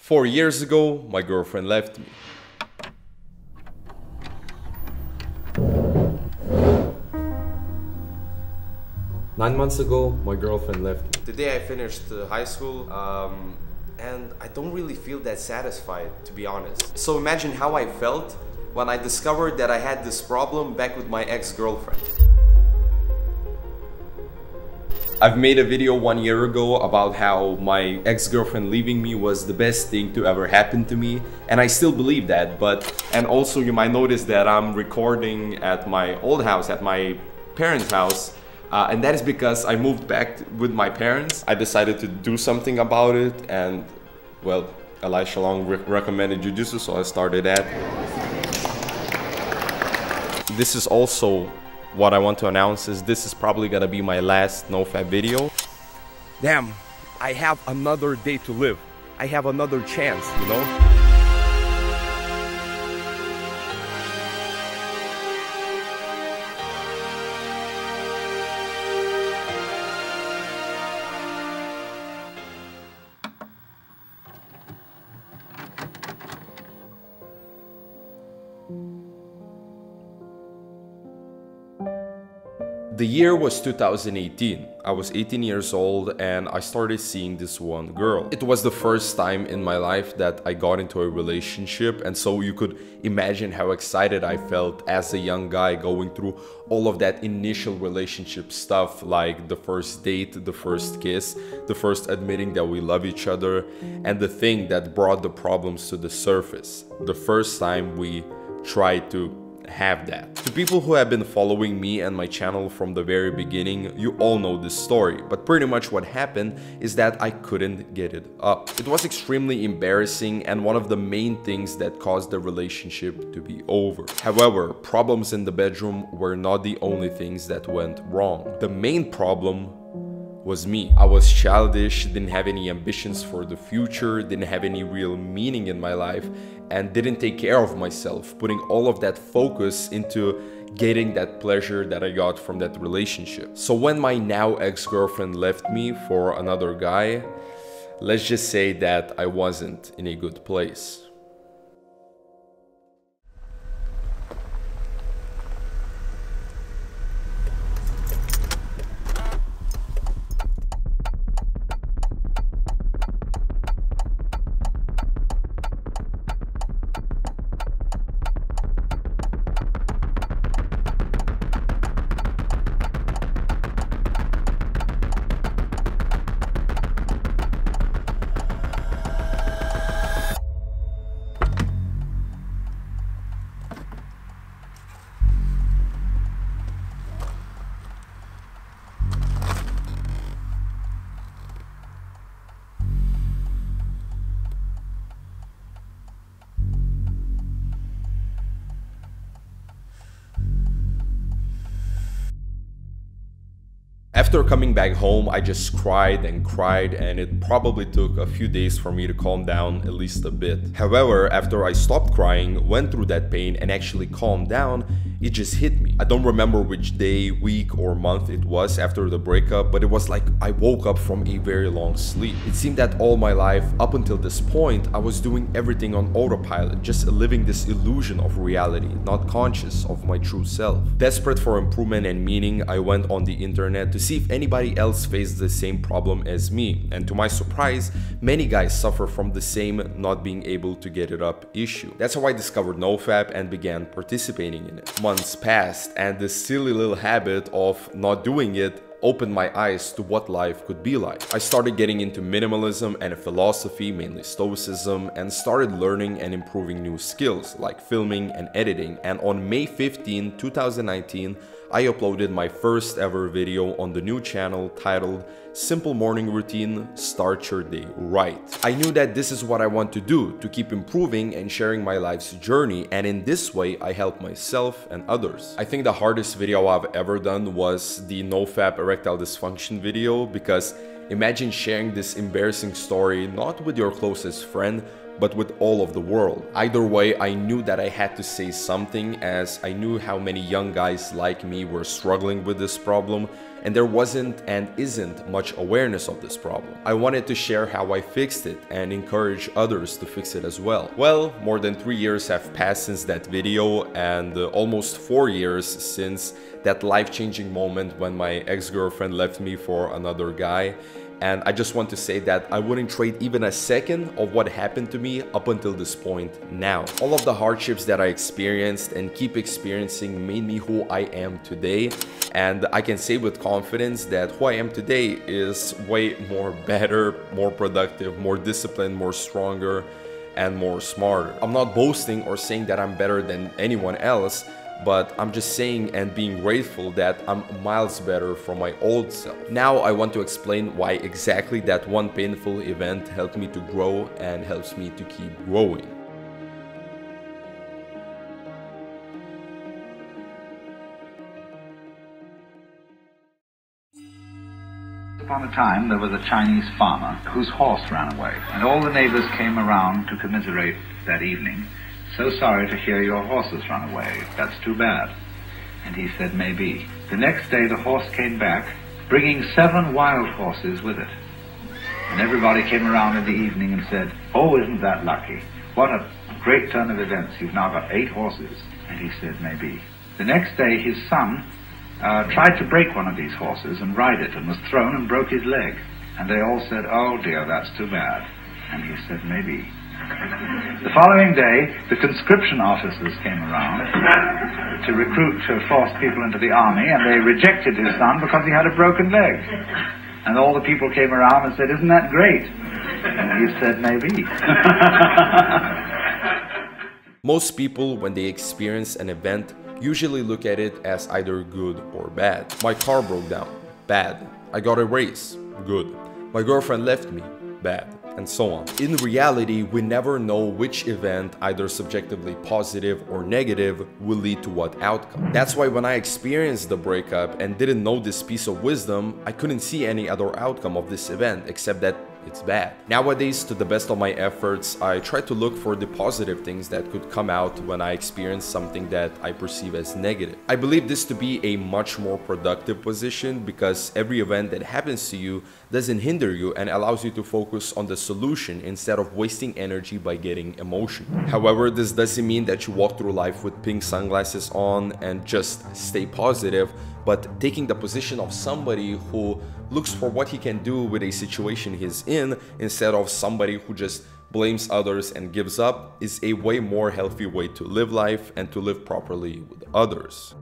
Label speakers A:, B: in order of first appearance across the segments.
A: 4 years ago, my girlfriend left me. Nine months ago, my girlfriend left me. Today I finished high school, and I don't really feel that satisfied, to be honest. So imagine how I felt when I discovered that I had this problem back with my ex-girlfriend. I've made a video 1 year ago about how my ex-girlfriend leaving me was the best thing to ever happen to me, and I still believe that. And also you might notice that I'm recording at my old house, at my parents' house, and that is because I moved back with my parents. I decided to do something about it, and well, Elisha Long recommended Jiu-Jitsu, so I started that. This is also what I want to announce is this is probably gonna be my last NoFap video. Damn, I have another day to live. I have another chance, you know? The year was 2018. I was 18 years old and I started seeing this one girl. It was the first time in my life that I got into a relationship, and so you could imagine how excited I felt as a young guy going through all of that initial relationship stuff, like the first date, the first kiss, the first admitting that we love each other, and the thing that brought the problems to the surface, the first time we tried to have that. To people who have been following me and my channel from the very beginning, you all know this story, but pretty much what happened is that I couldn't get it up. It was extremely embarrassing and one of the main things that caused the relationship to be over. However, problems in the bedroom were not the only things that went wrong. The main problem was me. I was childish, didn't have any ambitions for the future, didn't have any real meaning in my life, and didn't take care of myself, putting all of that focus into getting that pleasure that I got from that relationship. So when my now ex-girlfriend left me for another guy, let's just say that I wasn't in a good place. After coming back home, I just cried, and it probably took a few days for me to calm down at least a bit. However, after I stopped crying, went through that pain and actually calmed down, it just hit me. I don't remember which day, week or month it was after the breakup, but it was like I woke up from a very long sleep. It seemed that all my life, up until this point, I was doing everything on autopilot, just living this illusion of reality, not conscious of my true self. Desperate for improvement and meaning, I went on the internet to see if anybody else faced the same problem as me, and to my surprise, many guys suffer from the same not being able to get it up issue. That's how I discovered NoFap and began participating in it. Months passed and this silly little habit of not doing it opened my eyes to what life could be like. I started getting into minimalism and philosophy, mainly stoicism, and started learning and improving new skills like filming and editing, and on May 15, 2019, I uploaded my first ever video on the new channel titled Simple Morning Routine, Start Your Day Right. I knew that this is what I want to do, to keep improving and sharing my life's journey, and in this way I help myself and others. I think the hardest video I've ever done was the NoFap erectile dysfunction video, because imagine sharing this embarrassing story not with your closest friend, but with all of the world. Either way, I knew that I had to say something, as I knew how many young guys like me were struggling with this problem, and there wasn't and isn't much awareness of this problem. I wanted to share how I fixed it and encourage others to fix it as well. Well, more than 3 years have passed since that video, and almost 4 years since that life-changing moment when my ex-girlfriend left me for another guy. And I just want to say that I wouldn't trade even a second of what happened to me up until this point now. All of the hardships that I experienced and keep experiencing made me who I am today. And I can say with confidence that who I am today is way more better, more productive, more disciplined, more stronger, and more smarter. I'm not boasting or saying that I'm better than anyone else, but I'm just saying and being grateful that I'm miles better from my old self. Now I want to explain why exactly that one painful event helped me to grow and helps me to keep growing.
B: Upon a time there was a Chinese farmer whose horse ran away, and all the neighbors came around to commiserate that evening. "So sorry to hear your horse has run away. That's too bad." And he said, "Maybe." The next day the horse came back, bringing 7 wild horses with it. And everybody came around in the evening and said, "Oh, isn't that lucky? What a great turn of events. You've now got 8 horses." And he said, "Maybe." The next day his son tried to break one of these horses and ride it, and was thrown and broke his leg. And they all said, "Oh dear, that's too bad." And he said, "Maybe." The following day, the conscription officers came around to recruit, to force people into the army, and they rejected his son because he had a broken leg. And all the people came around and said, "Isn't that great?" And he said, "Maybe."
A: Most people, when they experience an event, usually look at it as either good or bad. My car broke down, bad. I got a raise, good. My girlfriend left me, bad, and so on. In reality, we never know which event, either subjectively positive or negative, will lead to what outcome. That's why when I experienced the breakup and didn't know this piece of wisdom, I couldn't see any other outcome of this event except that it's bad. Nowadays, to the best of my efforts, I try to look for the positive things that could come out when I experience something that I perceive as negative. I believe this to be a much more productive position, because every event that happens to you doesn't hinder you and allows you to focus on the solution instead of wasting energy by getting emotional. However, this doesn't mean that you walk through life with pink sunglasses on and just stay positive, but taking the position of somebody who looks for what he can do with a situation he's in instead of somebody who just blames others and gives up is a way more healthy way to live life and to live properly with others.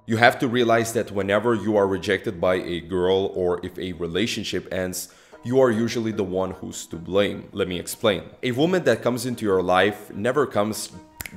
A: You have to realize that whenever you are rejected by a girl, or if a relationship ends, you are usually the one who's to blame. Let me explain. A woman that comes into your life never comes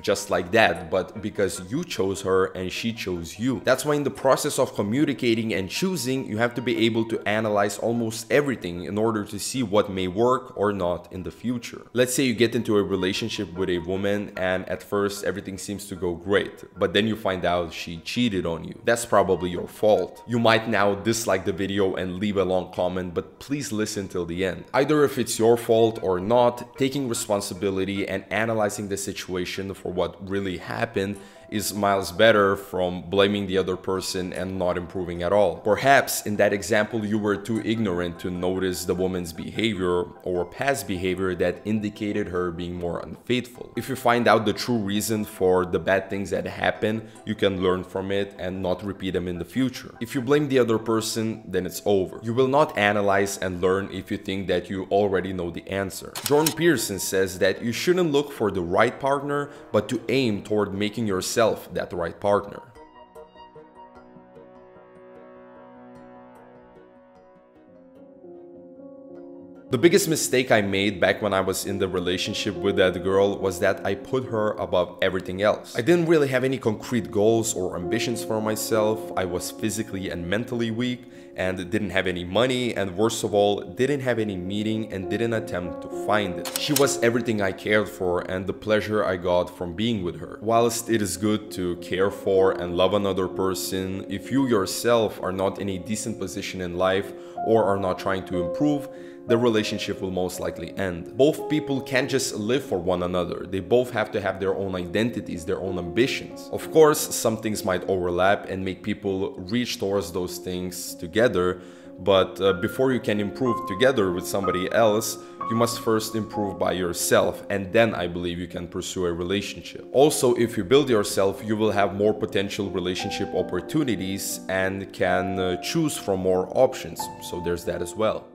A: just like that, but because you chose her and she chose you. That's why in the process of communicating and choosing, you have to be able to analyze almost everything in order to see what may work or not in the future. Let's say you get into a relationship with a woman and at first everything seems to go great, but then you find out she cheated on you. That's probably your fault. You might now dislike the video and leave a long comment, but please listen till the end. Either if it's your fault or not, taking responsibility and analyzing the situation for what really happened is miles better from blaming the other person and not improving at all. Perhaps in that example you were too ignorant to notice the woman's behavior or past behavior that indicated her being more unfaithful. If you find out the true reason for the bad things that happen, you can learn from it and not repeat them in the future. If you blame the other person, then it's over. You will not analyze and learn if you think that you already know the answer. Jordan Peterson says that you shouldn't look for the right partner, but to aim toward making yourself that right partner. The biggest mistake I made back when I was in the relationship with that girl was that I put her above everything else. I didn't really have any concrete goals or ambitions for myself. I was physically and mentally weak and didn't have any money, and worst of all, didn't have any meaning and didn't attempt to find it. She was everything I cared for and the pleasure I got from being with her. Whilst it is good to care for and love another person, if you yourself are not in a decent position in life or are not trying to improve, the relationship will most likely end. Both people can't just live for one another. They both have to have their own identities, their own ambitions. Of course, some things might overlap and make people reach towards those things together, but before you can improve together with somebody else, you must first improve by yourself, and then I believe you can pursue a relationship. Also, if you build yourself, you will have more potential relationship opportunities and can choose from more options, so there's that as well.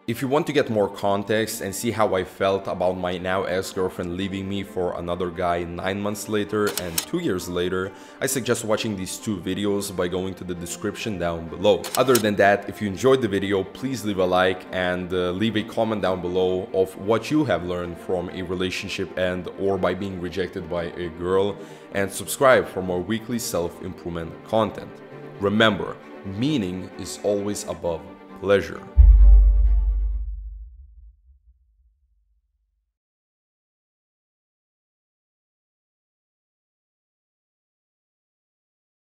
A: If you want to get more context and see how I felt about my now ex-girlfriend leaving me for another guy 9 months later and 2 years later, I suggest watching these two videos by going to the description down below. Other than that, if you enjoyed the video, please leave a like and leave a comment down below of what you have learned from a relationship and or by being rejected by a girl, and subscribe for more weekly self-improvement content. Remember, meaning is always above pleasure.